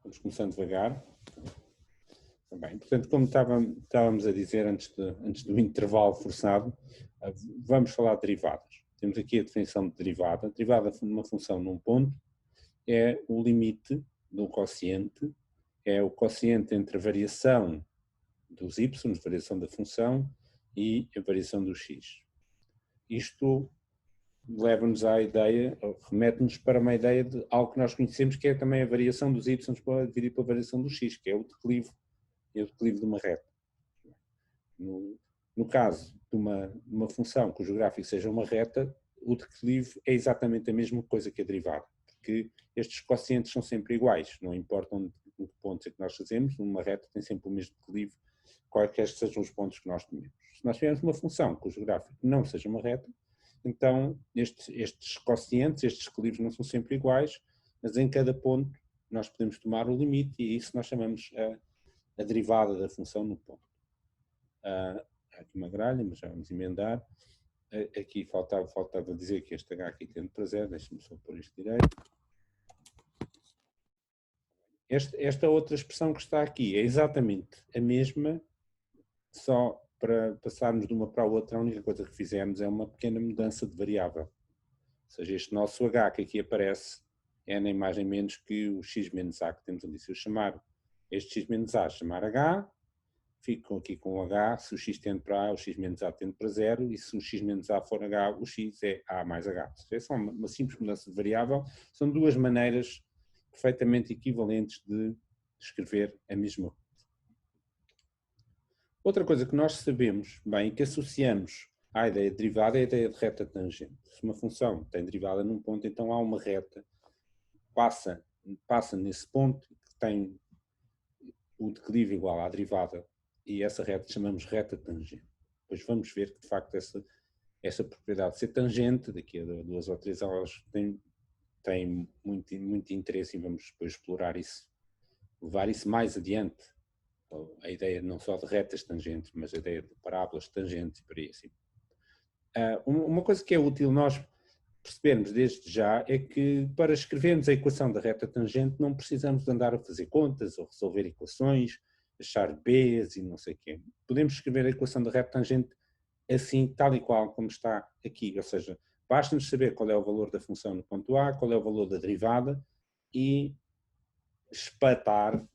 Vamos começando devagar. Bem, portanto, como estávamos a dizer antes do intervalo forçado, vamos falar de derivadas. Temos aqui a definição de derivada. Derivada de uma função num ponto é o limite do quociente, é o quociente entre a variação dos y, a variação da função, e a variação do x. Isto leva-nos à ideia, remete-nos para uma ideia de algo que nós conhecemos, que é também a variação dos y dividido pela variação do x, que é o declive de uma reta. No caso de uma função cujo gráfico seja uma reta, o declive é exatamente a mesma coisa que a derivada, porque estes quocientes são sempre iguais, não importa onde pontos é que nós fazemos, uma reta tem sempre o mesmo declive, quaisquer sejam os pontos que nós tomemos. Se nós tivermos uma função cujo gráfico não seja uma reta, então estes quocientes, estes declives não são sempre iguais, mas em cada ponto nós podemos tomar o limite e isso nós chamamos a derivada da função no ponto. Há aqui uma gralha, mas já vamos emendar. Aqui faltava dizer que este h aqui tende para zero, deixa-me só pôr isto direito. Esta outra expressão que está aqui é exatamente a mesma, só para passarmos de uma para a outra, a única coisa que fizemos é uma pequena mudança de variável. Ou seja, este nosso h que aqui aparece é na imagem menos que o x menos a que temos ali. Se eu chamar este x menos a, chamar h, fico aqui com o h, se o x tende para a, o x menos a tende para zero, e se o x menos a for h, o x é a mais h. É só uma simples mudança de variável, são duas maneiras perfeitamente equivalentes de escrever a mesma coisa. Outra coisa que nós sabemos bem, que associamos à ideia de derivada, é a ideia de reta tangente. Se uma função tem derivada num ponto, então há uma reta que passa nesse ponto, que tem o declive igual à derivada, e essa reta chamamos reta tangente. Depois vamos ver que, de facto, essa propriedade de ser tangente, daqui a 2 ou 3 aulas, tem muito interesse e vamos depois explorar isso, levar isso mais adiante. A ideia não só de retas tangentes, mas a ideia de parábolas tangentes e por aí assim. Uma coisa que é útil nós percebermos desde já é que para escrevermos a equação da reta tangente não precisamos de andar a fazer contas ou resolver equações, achar b's e não sei o quê. Podemos escrever a equação da reta tangente assim, tal e qual como está aqui, ou seja, basta-nos saber qual é o valor da função no ponto A, qual é o valor da derivada e espatar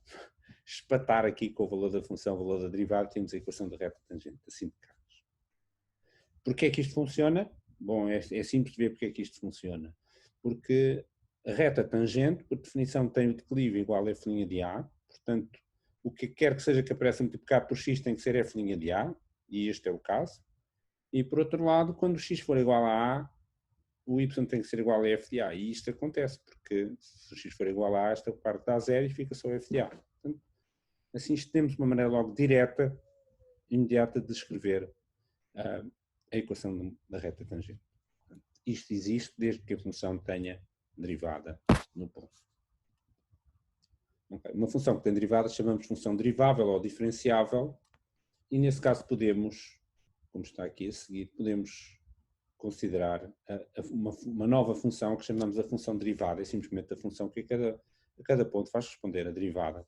aqui com o valor da função, o valor da derivada, temos a equação da reta tangente, assim de caras. Porquê é que isto funciona? Bom, é simples de ver porque é que isto funciona. Porque a reta tangente, por definição, tem o declive igual a f' de A, portanto, o que quer que seja que apareça multiplicado por x tem que ser f' de A, e este é o caso. E por outro lado, quando o x for igual a A, o y tem que ser igual a f de A, e isto acontece, porque se o x for igual a A, esta parte dá zero e fica só f de A. Portanto, assim temos uma maneira logo direta, imediata de escrever a equação da reta tangente. Isto existe desde que a função tenha derivada no ponto. Okay. Uma função que tem derivada chamamos de função derivável ou diferenciável e nesse caso podemos, como está aqui a seguir, podemos considerar uma nova função que chamamos a função derivada, é simplesmente a função que a cada ponto faz responder a derivada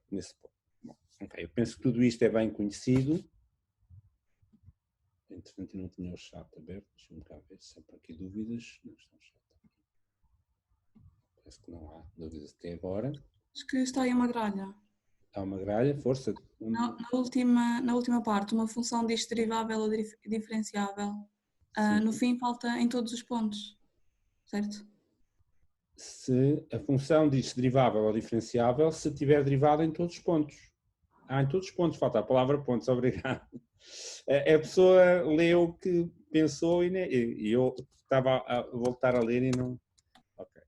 nesse ponto. Bom, okay. Eu penso que tudo isto é bem conhecido. Entretanto, eu não tinha o chat aberto, deixa-me cá ver se há por aqui dúvidas. Não está o chat aqui. Parece que não há dúvidas até agora. Acho que está aí uma gralha. Há uma gralha, força. Na última parte, uma função diz derivável ou diferenciável. No fim, falta em todos os pontos, certo? Se a função diz derivável ou diferenciável, se tiver derivada em todos os pontos. Em todos os pontos, falta a palavra pontos, obrigado. A pessoa leu o que pensou e eu estava a voltar a ler e não... Ok.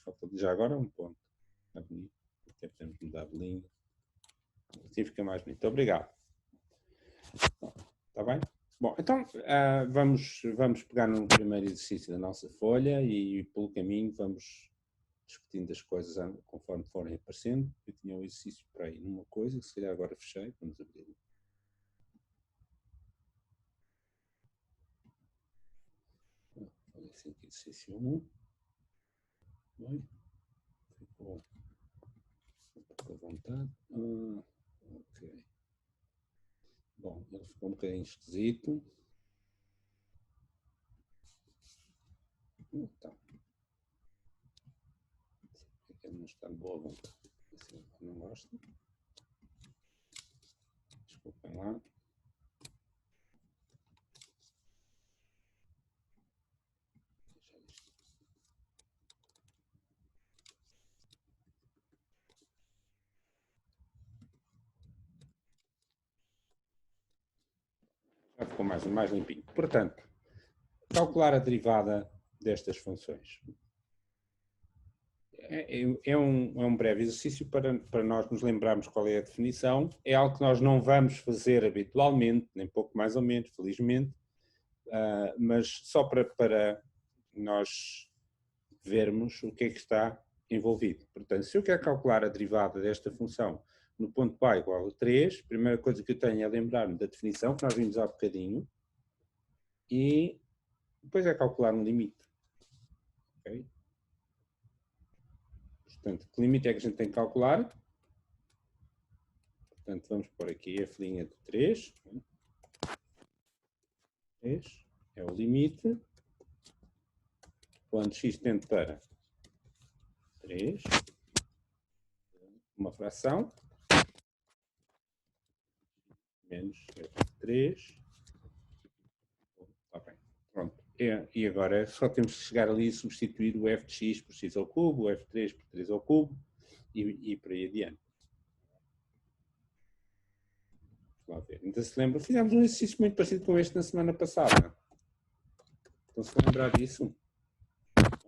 Falta já agora um ponto. Está bonito. Até podemos mudar de língua. Assim fica mais bonito. Obrigado. Está bem? Bom, então vamos pegar no primeiro exercício da nossa folha e pelo caminho vamos discutindo as coisas conforme forem aparecendo. Eu tinha um exercício para aí numa coisa, que se calhar agora fechei. Vamos abrir. Olha assim, exercício 1. Bem, ficou à vontade. Ok. Bom, ele ficou um bocadinho esquisito. Então. Ele não está de boa vontade. Assim, não gosta. Desculpem lá. Já ficou mais limpinho. Portanto, calcular a derivada destas funções. É um breve exercício para nós nos lembrarmos qual é a definição. É algo que nós não vamos fazer habitualmente, nem pouco mais ou menos, felizmente, mas só para nós vermos o que é que está envolvido. Portanto, se eu quero calcular a derivada desta função no ponto A igual a 3, a primeira coisa que eu tenho é lembrar-me da definição que nós vimos há bocadinho e depois é calcular um limite. Okay? Portanto, que limite é que a gente tem que calcular? Portanto, vamos pôr aqui f' de 3. 3 é o limite quando x tende para 3, uma fração, menos f de 3. Está bem, pronto. E agora só temos que chegar ali e substituir o f de x por x ao cubo, o f3 por 3 ao cubo e por aí adiante. Vamos lá ver. Então se lembra, fizemos um exercício muito parecido com este na semana passada. Então se lembrar disso,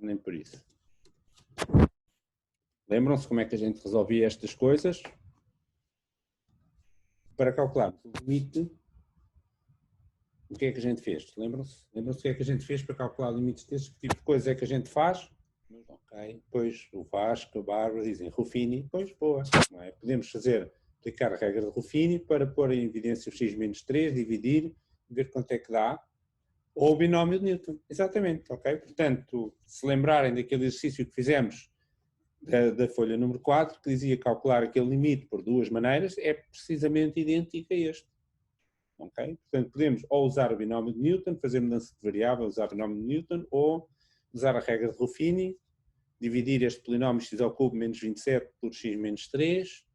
nem por isso. Lembram-se como é que a gente resolvia estas coisas? Para calcular o limite, o que é que a gente fez? Lembram-se? Lembram-se o que é que a gente fez para calcular limites destes? Que tipo de coisa é que a gente faz? Ok, pois o Vasco, a Bárbara dizem Ruffini, pois boa. Não é? Podemos aplicar a regra de Ruffini para pôr em evidência o x menos 3, dividir, ver quanto é que dá. Ou o binómio de Newton, exatamente, ok? Portanto, se lembrarem daquele exercício que fizemos da folha número 4, que dizia calcular aquele limite por duas maneiras, é precisamente idêntico a este. Okay? Portanto, podemos ou usar o binómio de Newton, fazer mudança de variável, usar o binómio de Newton, ou usar a regra de Ruffini, dividir este polinómio x ao cubo menos 27 por x menos 3,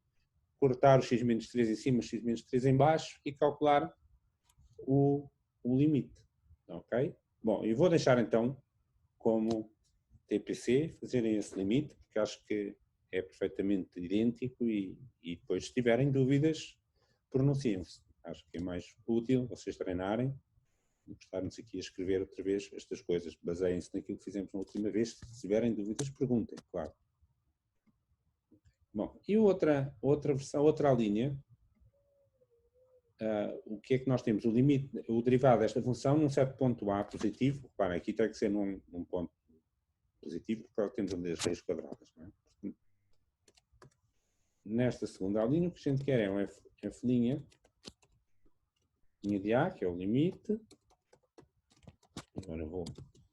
cortar o x menos 3 em cima, x menos 3 em baixo e calcular o limite. Ok? Bom, eu vou deixar então como TPC fazerem esse limite, porque acho que é perfeitamente idêntico e depois se tiverem dúvidas, pronunciem-se. Acho que é mais útil vocês treinarem do que estarmos aqui a escrever outra vez estas coisas. Baseiem-se naquilo que fizemos na última vez. Se tiverem dúvidas, perguntem, claro. Bom, e outra versão, outra linha, o que é que nós temos? O limite, o derivado desta função num certo ponto A positivo. Reparem, aqui tem que ser num ponto positivo, porque temos ali as raízes quadradas. Não é? Portanto, nesta segunda linha, o que a gente quer é um f' linha de A, que é o limite. Agora eu vou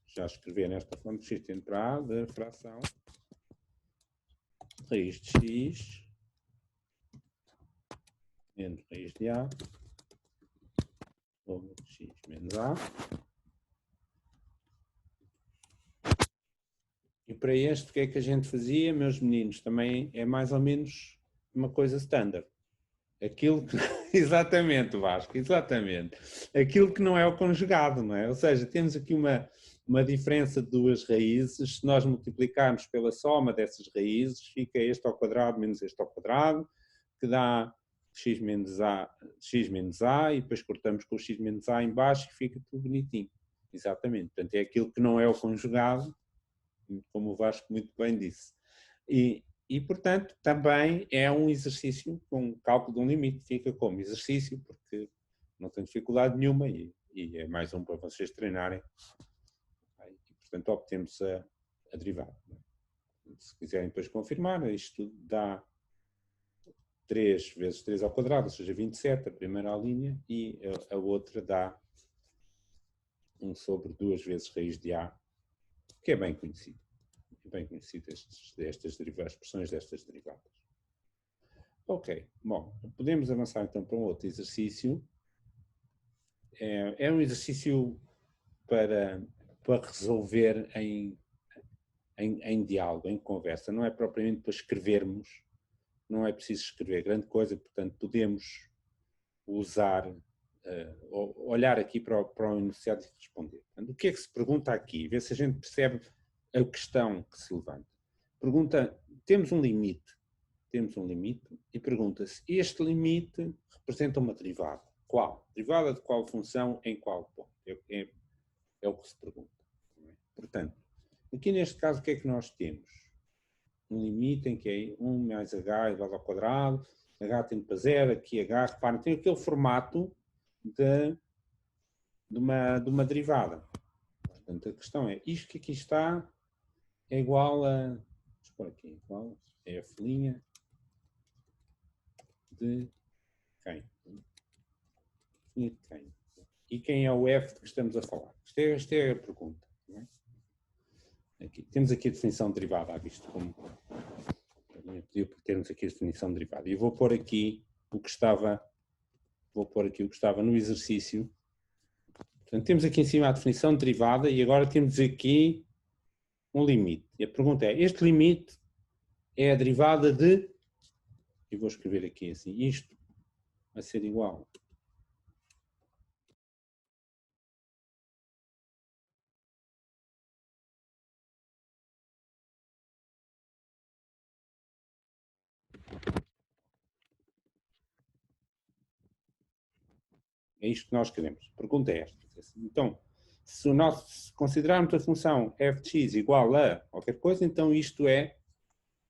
já escrever nesta forma que x tende para A da fração raiz de x menos raiz de A sobre x menos A. E para este, o que é que a gente fazia, meus meninos? Também é mais ou menos uma coisa standard. Aquilo que... Exatamente, Vasco, exatamente. Aquilo que não é o conjugado, não é? Ou seja, temos aqui uma diferença de duas raízes. Se nós multiplicarmos pela soma dessas raízes, fica este ao quadrado menos este ao quadrado, que dá x menos a, e depois cortamos com o x menos a em baixo e fica tudo bonitinho. Exatamente. Portanto, é aquilo que não é o conjugado, como o Vasco muito bem disse. E, portanto, também é um exercício com cálculo de um limite. Fica como exercício, porque não tem dificuldade nenhuma e é mais um para vocês treinarem. E, portanto, obtemos a derivada. Se quiserem depois confirmar, isto dá 3 vezes 3 ao quadrado, ou seja, 27, a primeira linha, e a outra dá 1 sobre 2 vezes raiz de A, que é bem conhecido. Bem conhecido estas expressões destas derivadas. Ok, bom, podemos avançar então para um outro exercício. É um exercício para resolver em diálogo, em conversa. Não é propriamente para escrevermos, não é preciso escrever grande coisa, portanto podemos usar, olhar aqui para o enunciado e responder. Portanto, o que é que se pergunta aqui? Vê se a gente percebe a questão que se levanta. Pergunta, temos um limite e pergunta-se, este limite representa uma derivada. Qual? Derivada de qual função em qual ponto? É o que se pergunta. Portanto, aqui neste caso o que é que nós temos? Um limite em que é 1 mais h igual ao quadrado, h tende para 0, aqui h, reparem, tem aquele formato de uma derivada. Portanto, a questão é, isto que aqui está é igual a, vamos pôr aqui, igual a f' de quem? De quem? E quem é o f de que estamos a falar? Esta é a pergunta. Não é? Aqui. Temos aqui a definição derivada, visto como pediu por termos aqui a definição derivada. E vou pôr aqui o que estava no exercício. Portanto, temos aqui em cima a definição derivada e agora temos aqui um limite. E a pergunta é, este limite é a derivada de, e vou escrever aqui assim, isto vai ser igual é isto que nós queremos. A pergunta é esta. Então, se considerarmos a função f de x igual a qualquer coisa, então isto é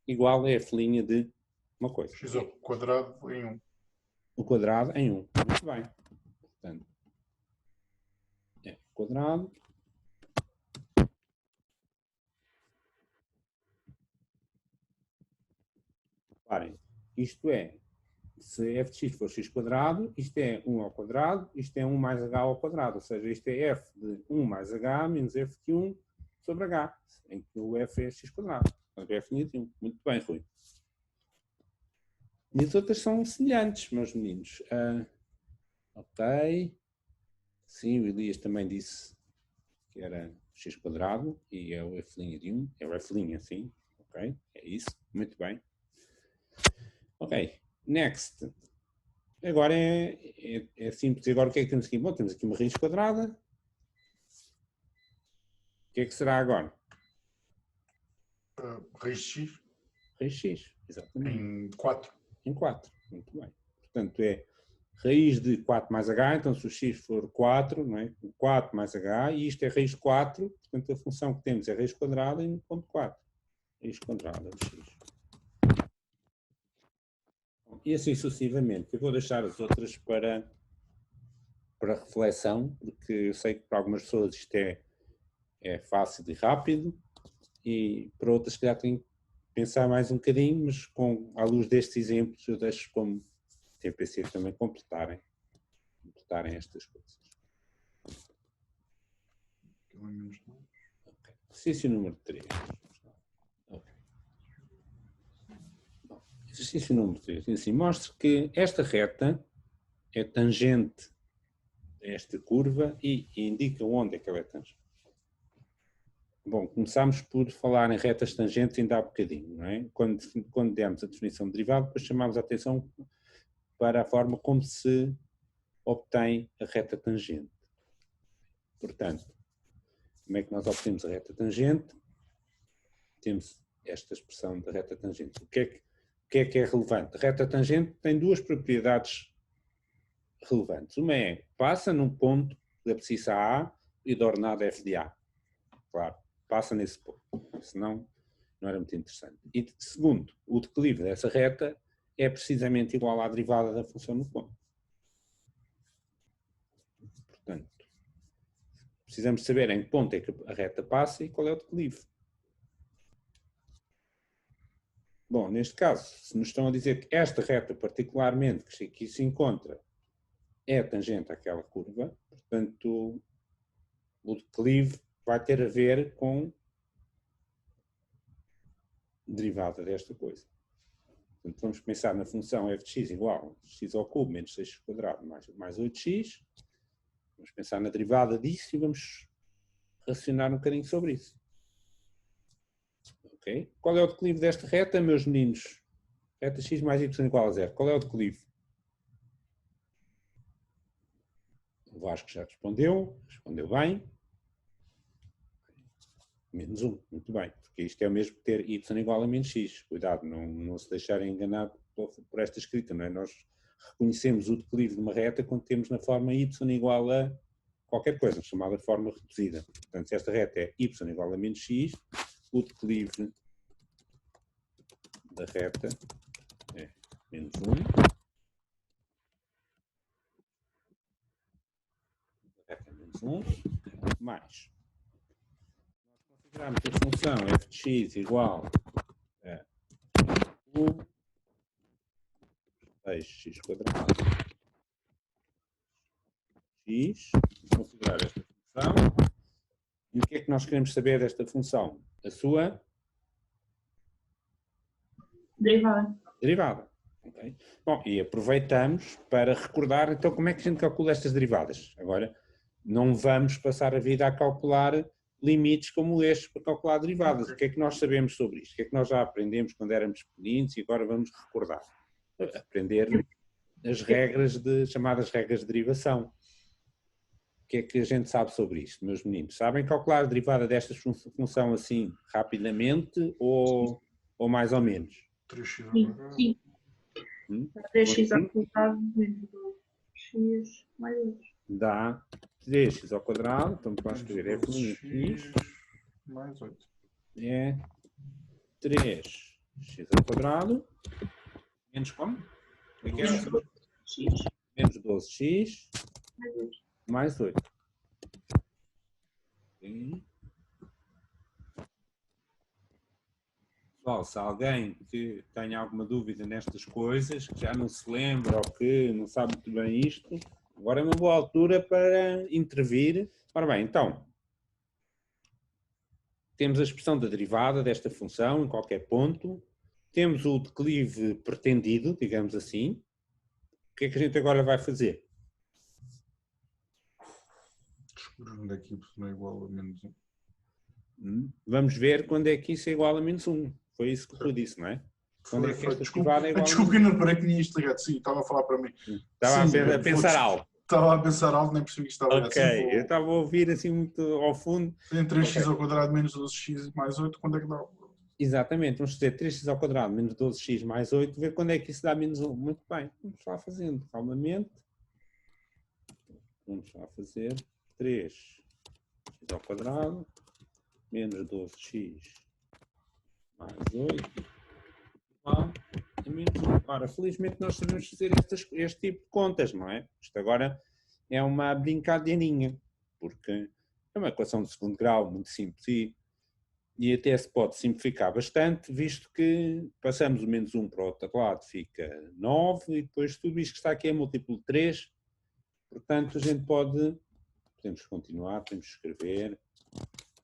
igual a f' de uma coisa. X ao quadrado em 1. O quadrado em 1. Muito bem. Portanto, f quadrado reparem, isto é, se f de x for x quadrado, isto é 1 ao quadrado, isto é 1 mais h ao quadrado, ou seja, isto é f de 1 mais h menos f de 1 sobre h, em que o f é x quadrado. Portanto, f de 1. Muito bem, Rui. E as outras são semelhantes, meus meninos. Ok. Sim, o Elias também disse que era x quadrado e é o f' de 1. É o f', sim. Ok, é isso. Muito bem. Ok, next. Agora é simples. Agora o que é que temos aqui? Bom, temos aqui uma raiz quadrada. O que é que será agora? Raiz de x. Raiz x, exatamente. Em 4. Em 4, muito bem. Portanto, é raiz de 4 mais h, então se o x for 4, não é? 4 mais h, e isto é raiz de 4, portanto a função que temos é raiz quadrada em 1.4. Raiz quadrada de x. E assim sucessivamente. Eu vou deixar as outras para reflexão, porque eu sei que para algumas pessoas isto é fácil e rápido, e para outras que já têm que pensar mais um bocadinho, mas à luz destes exemplos eu deixo como TPC também completarem estas coisas. Okay. Exercício número 3. Okay. Bom, exercício número 3. Assim, mostre que esta reta é tangente a esta curva e indica onde é que ela é tangente. Bom, começámos por falar em retas tangentes ainda há bocadinho, não é? Quando demos a definição de derivado, depois chamámos a atenção para a forma como se obtém a reta tangente. Portanto, como é que nós obtemos a reta tangente? Temos esta expressão da reta tangente. O que é relevante? A reta tangente tem duas propriedades relevantes. Uma é, passa num ponto da abscissa A e da ordenada f de A. Claro, passa nesse ponto. Senão, não era muito interessante. E segundo, o declive dessa reta é precisamente igual à derivada da função no ponto. Portanto, precisamos saber em que ponto é que a reta passa e qual é o declive. Bom, neste caso, se nos estão a dizer que esta reta particularmente que aqui se encontra é tangente àquela curva, portanto, o declive vai ter a ver com derivada desta coisa. Portanto, vamos pensar na função f de x igual a x ao cubo menos 6x² mais 8x. Vamos pensar na derivada disso e vamos racionar um bocadinho sobre isso. Ok? Qual é o declive desta reta, meus meninos? Reta x mais y igual a 0. Qual é o declive? O Vasco já respondeu bem. Menos 1, muito bem, porque isto é o mesmo que ter y igual a menos x. Cuidado, não se deixarem enganar por esta escrita, não é? Nós reconhecemos o declive de uma reta quando temos na forma y igual a qualquer coisa, chamada forma reduzida. Portanto, se esta reta é y igual a menos x, o declive da reta é menos 1. A reta é menos 1, mais. Consideramos a função f de x igual a 6x². X, considerar esta função. E o que é que nós queremos saber desta função? A sua derivada. Okay? Bom, e aproveitamos para recordar, então, como é que a gente calcula estas derivadas. Agora, não vamos passar a vida a calcular limites como estes para calcular derivadas. O que é que nós sabemos sobre isto? O que é que nós já aprendemos quando éramos pequeninos e agora vamos recordar? Aprender as regras chamadas regras de derivação. O que é que a gente sabe sobre isto, meus meninos? Sabem calcular a derivada desta função assim rapidamente ou mais ou menos? 3x Sim. 3x ao quadrado menos 2x mais 8. Dá 3x ao quadrado, então vamos escrever f de x mais 8. É 3x ao quadrado menos como? Menos 12x Menos 12x mais 8. mais 8. Sim. Pessoal, se alguém que tenha alguma dúvida nestas coisas, que já não se lembra ou que não sabe muito bem isto, agora é uma boa altura para intervir. Ora bem, então, temos a expressão da derivada desta função em qualquer ponto, temos o declive pretendido, digamos assim. O que é que a gente agora vai fazer? Descobrir onde é que y não é igual a menos 1. Vamos ver quando é que isso é igual a menos 1. Foi isso que eu disse, não é? Quando é que esta derivada é igual a Desculpe, que não reparei que tinha isto ligado. Sim, estava a falar para mim. Estava Sim, a pensar algo. Estava a pensar algo, nem percebi que estava ligado. Ok, eu estava a ouvir assim muito ao fundo. Tem 3x ao quadrado menos 12x mais 8, quando é que dá? Exatamente, vamos fazer 3x ao quadrado menos 12x mais 8, ver quando é que isso dá menos 1. Muito bem, vamos lá fazendo calmamente. Vamos lá fazer 3x ao quadrado menos 12x mais 8 igual a menos 1. Ora, felizmente nós sabemos fazer este tipo de contas, não é? Isto agora é uma brincadeirinha, porque é uma equação de segundo grau muito simples e até se pode simplificar bastante, visto que passamos o menos 1 para o outro lado, fica 9, e depois tudo isto que está aqui é múltiplo de 3, portanto a gente podemos continuar, podemos escrever,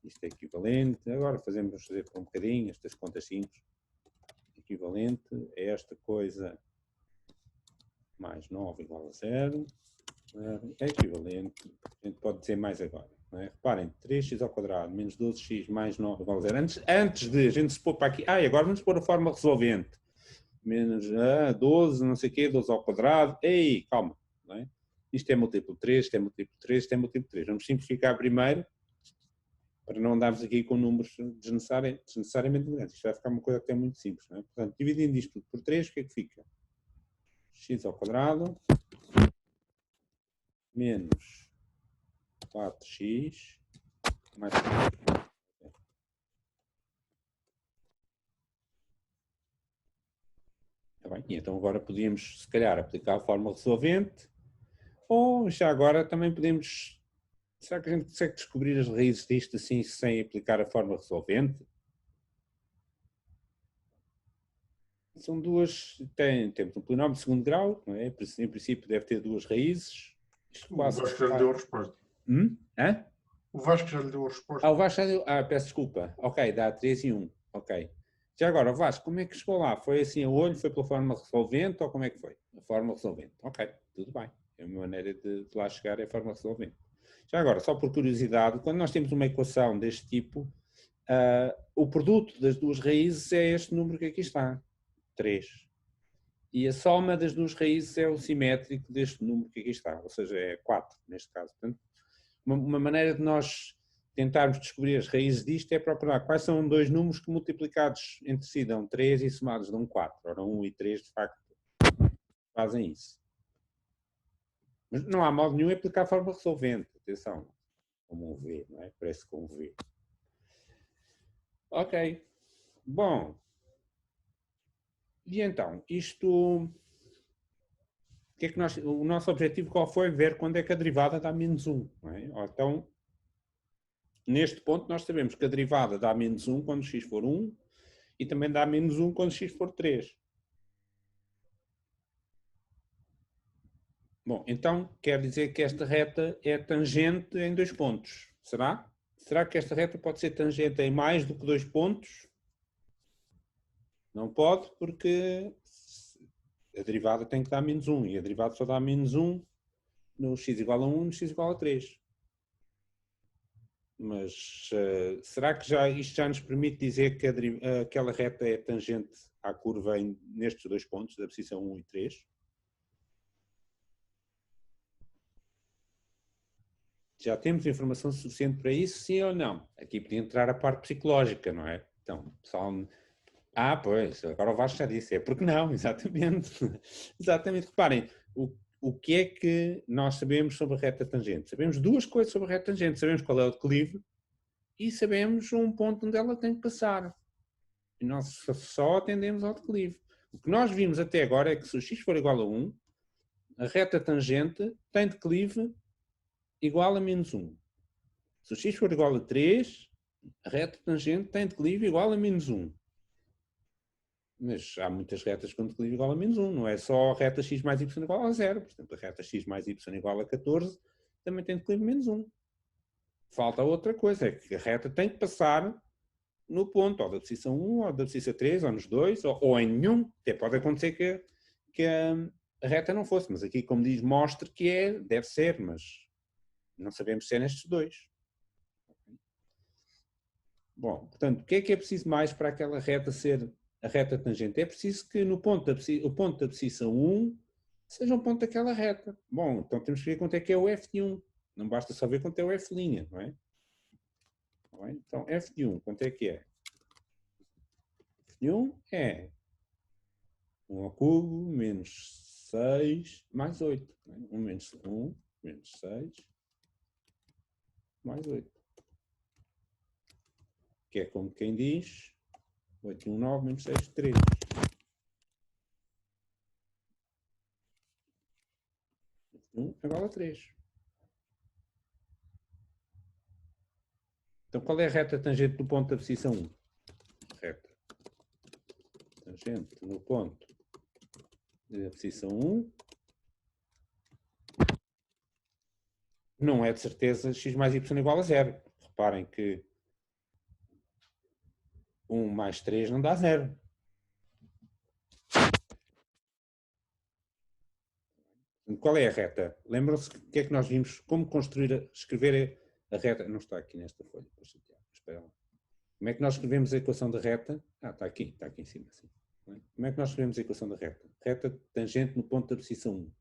isto é equivalente, agora vamos fazer por um bocadinho estas contas simples, equivalente a esta coisa mais 9 igual a 0, é equivalente, a gente pode dizer mais agora. Não é? Reparem, 3x ao quadrado menos 12x mais 9 igual a 0. Antes de a gente se pôr para aqui, agora vamos pôr a forma resolvente. Menos 12, não sei o quê, 12 ao quadrado. Ei, calma. Não é? Isto é múltiplo de 3, isto é múltiplo de 3, isto é múltiplo de 3. Vamos simplificar primeiro, para não andarmos aqui com números desnecessariamente grandes. Isto vai ficar uma coisa até muito simples. Não é? Portanto, dividindo isto tudo por 3, o que é que fica? X ao quadrado menos 4x mais 3. Tá bem? E então agora podíamos, se calhar, aplicar a forma resolvente, ou já agora também podemos... Será que a gente consegue descobrir as raízes disto assim, sem aplicar a forma resolvente? São duas... Temos um polinómio de segundo grau, não é? Em princípio deve ter duas raízes. O Vasco já lhe deu a resposta. Hã? O Vasco já lhe deu a resposta. O Vasco já deu... peço desculpa. Ok, dá 3 e 1. Ok. Já agora, Vasco, como é que chegou lá? Foi assim a olho? Foi pela fórmula resolvente ou como é que foi? A fórmula resolvente. Ok, tudo bem. A minha maneira de lá chegar é a fórmula resolvente. Já agora, só por curiosidade, quando nós temos uma equação deste tipo, o produto das duas raízes é este número que aqui está, 3. E a soma das duas raízes é o simétrico deste número que aqui está, ou seja, é 4 neste caso. Portanto, uma maneira de nós tentarmos descobrir as raízes disto é procurar quais são dois números que multiplicados entre si dão 3 e somados dão 4. Ora, 1 e 3 de facto fazem isso. Mas não há modo nenhum de aplicar a fórmula resolvente. Atenção, como um V, não é? Parece com um V. Ok. Bom. E então, isto... Que é que o nosso objetivo qual foi? Ver quando é que a derivada dá menos 1. Não é? Então, neste ponto, nós sabemos que a derivada dá menos 1 quando x for 1 e também dá menos 1 quando x for 3. Bom, então quer dizer que esta reta é tangente em 2 pontos. Será? Será que esta reta pode ser tangente em mais do que 2 pontos? Não pode, porque a derivada tem que dar menos 1 e a derivada só dá menos 1 no x igual a 1 e no x igual a 3. Mas será que isto já nos permite dizer que aquela reta é tangente à curva nestes 2 pontos, da posição 1 e 3? Já temos informação suficiente para isso, sim ou não? Aqui podia entrar a parte psicológica, não é? Então, pessoal... pois, agora o Vasco já disse. É porque não, exatamente. Exatamente. Reparem, o que é que nós sabemos sobre a reta tangente? Sabemos duas coisas sobre a reta tangente. Sabemos qual é o declive e sabemos um ponto onde ela tem que passar. E nós só atendemos ao declive. O que nós vimos até agora é que se o x for igual a 1, a reta tangente tem declive igual a menos 1. Se o x for igual a 3, a reta tangente tem declive igual a menos 1. Mas há muitas retas com declive igual a menos 1. Não é só a reta x mais y igual a 0. Por exemplo, a reta x mais y igual a 14 também tem declive menos 1. Falta outra coisa, é que a reta tem que passar no ponto, ou da posição 1, ou da posição 3, ou nos dois, ou em nenhum. Até pode acontecer que a reta não fosse. Mas aqui, como diz, mostra que deve ser, mas não sabemos se é nestes dois. Bom, portanto, o que é preciso mais para aquela reta ser a reta tangente? É preciso que o ponto da posição 1 seja um ponto daquela reta. Bom, então temos que ver quanto é que é o f de 1. Não basta só ver quanto é o f', não é? Então, f de 1, quanto é que é? F de 1 é 1 ao cubo menos 6 mais 8. 1 menos 1 menos 6 mais 8. Que é como quem diz 8 e 1, 9 menos 6, 3. F de 1 é igual a 3. Então, qual é a reta tangente do ponto da posição 1? Reta tangente no ponto da posição 1 não é de certeza x mais y igual a 0. Reparem que 1 mais 3 não dá 0. Qual é a reta? Lembram-se o que é que nós vimos? Como escrever a reta? Não está aqui nesta folha. Espera lá. Como é que nós escrevemos a equação da reta? Está aqui em cima. Assim. Como é que nós escrevemos a equação da reta? Reta tangente no ponto da posição 1.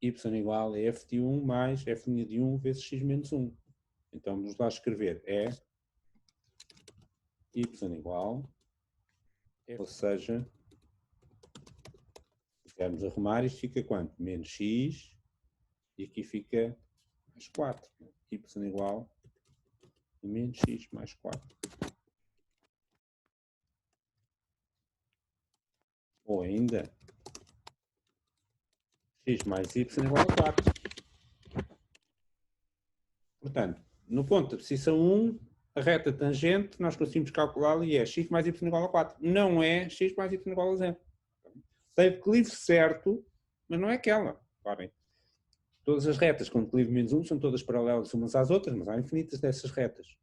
Y igual a f de 1 mais f' de 1 vezes x menos 1. Então vamos lá escrever. É y igual, ou seja, se quisermos arrumar, isto fica quanto? Menos x, e aqui fica mais 4. Y igual a menos x mais 4. Ou ainda, x mais y igual a 4. Portanto, no ponto da posição 1, a reta tangente, nós conseguimos calculá-la e é x mais y igual a 4. Não é x mais y igual a 0. Tem declive certo, mas não é aquela. Reparem. Todas as retas com declive menos 1 são todas paralelas umas às outras, mas há infinitas dessas retas.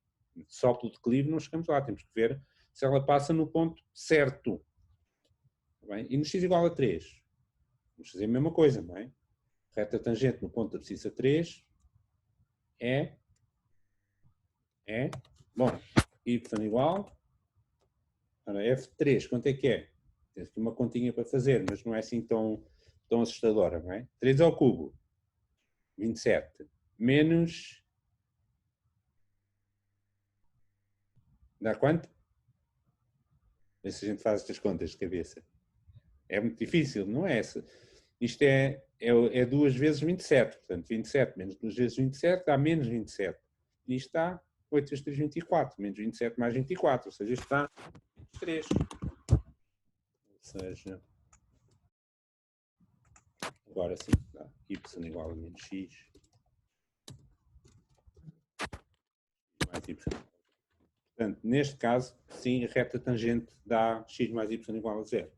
Só pelo declive não chegamos lá. Temos que ver se ela passa no ponto certo. Tá bem? E no x igual a 3, vamos fazer a mesma coisa, não é? Reta tangente no ponto da abscissa 3 é, bom, y igual, ora, f3, quanto é que é? Tens aqui uma continha para fazer, mas não é assim tão assustadora, não é? 3 ao cubo, 27, menos, dá quanto? Vê se a gente faz estas contas de cabeça. É muito difícil, não é? Isto é 2 vezes 27, portanto 27 menos 2 vezes 27 dá menos 27. E isto está 8 vezes 3, 24, menos 27 mais 24, ou seja, isto está 3. Ou seja, agora sim, dá y igual a menos x mais y. Portanto, neste caso, sim, a reta tangente dá x mais y igual a 0.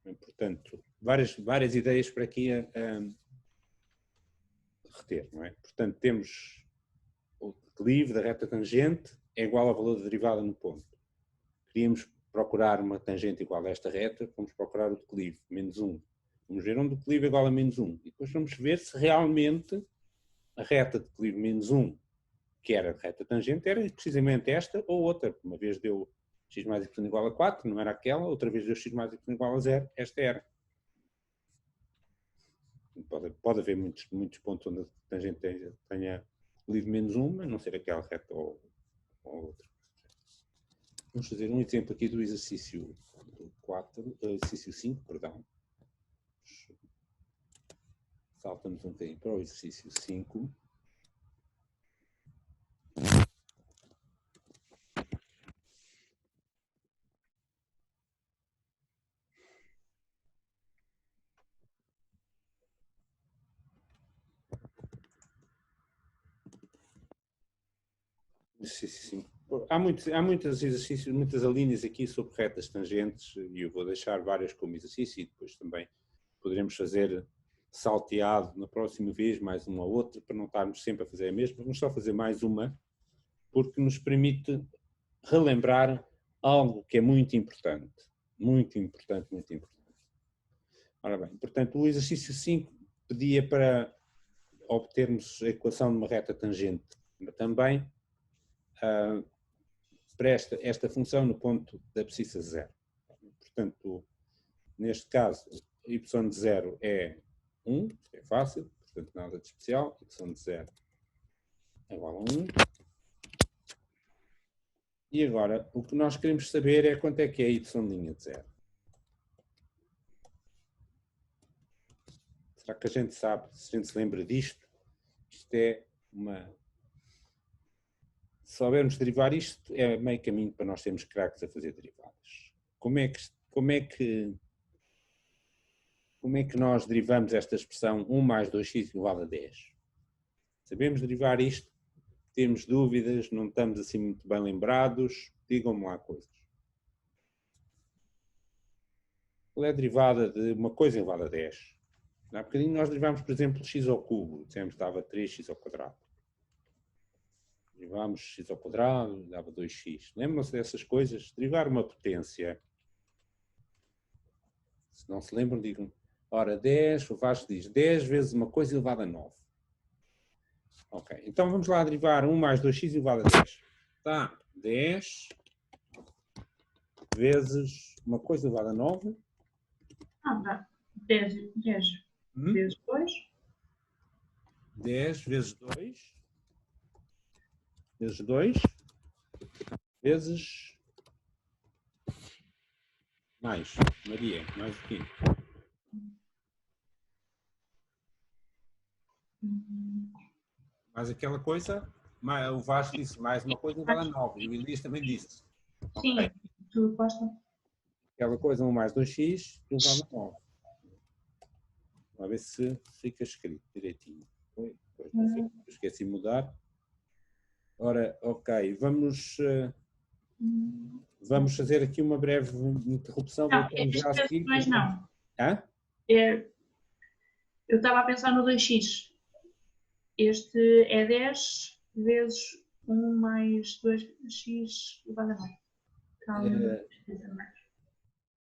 Portanto, várias ideias para aqui a reter, não é? Portanto, temos o declive da reta tangente é igual ao valor da derivada no ponto. Queríamos procurar uma tangente igual a esta reta, vamos procurar o declive, menos 1. Vamos ver onde o declive é igual a menos 1. E depois vamos ver se realmente a reta de declive menos 1, que era a reta tangente, era precisamente esta ou outra. Uma vez deu x mais y igual a 4, não era aquela, outra vez deu x mais y igual a 0, esta era. Pode haver muitos pontos onde a tangente tenha declive menos 1, mas não ser aquela reta ou outra. Vamos fazer um exemplo aqui do exercício 4, exercício 5, perdão. Saltamos um bocadinho para o exercício 5. Há muitos exercícios, muitas alíneas aqui sobre retas tangentes e eu vou deixar várias como exercício e depois também poderemos fazer salteado na próxima vez mais uma ou outra para não estarmos sempre a fazer a mesma. Vamos só fazer mais uma porque nos permite relembrar algo que é muito importante. Muito importante, muito importante. Ora bem, portanto o exercício 5 pedia para obtermos a equação de uma reta tangente, mas também para esta função no ponto da abscissa 0. Portanto, neste caso, y de 0 é 1, é fácil, portanto nada de especial, y de 0 é igual a 1. E agora, o que nós queremos saber é quanto é que é y de 0. Será que a gente sabe, se a gente se lembra disto? Isto é uma... Se soubermos derivar isto, é meio caminho para nós termos craques a fazer derivadas. Como é que nós derivamos esta expressão 1 mais 2x igual a 10? Sabemos derivar isto? Temos dúvidas? Não estamos assim muito bem lembrados? Digam-me lá coisas. Qual é a derivada de uma coisa elevada a 10? Há bocadinho nós derivamos, por exemplo, x ao cubo. Dissemos que dava 3x ao quadrado. Derivámos x ao quadrado, dava 2x. Lembram-se dessas coisas? Derivar uma potência. Se não se lembram, digam. Ora, 10, o Vasco diz 10 vezes uma coisa elevada a 9. Ok, então vamos lá derivar 1 mais 2x elevado a 10. Está 10 vezes uma coisa elevada a 9. Dá 10 vezes 2. 10 vezes 2. Vezes 2. Vezes... Mais. Maria, mais o quê? Mais aquela coisa, o Vasco disse mais uma coisa igual a 9. E o Elias também disse. Sim, Okay. tu gosta. Aquela coisa 1 mais 2x igual a 9. Vamos ver se fica escrito direitinho. Depois não sei, esqueci de mudar. Ora, ok, vamos fazer aqui uma breve interrupção. Não, mas não. Hã? Eu estava a pensar no 2x. Este é 10 vezes 1 mais 2x elevado a 9. Está ali Eh, mais.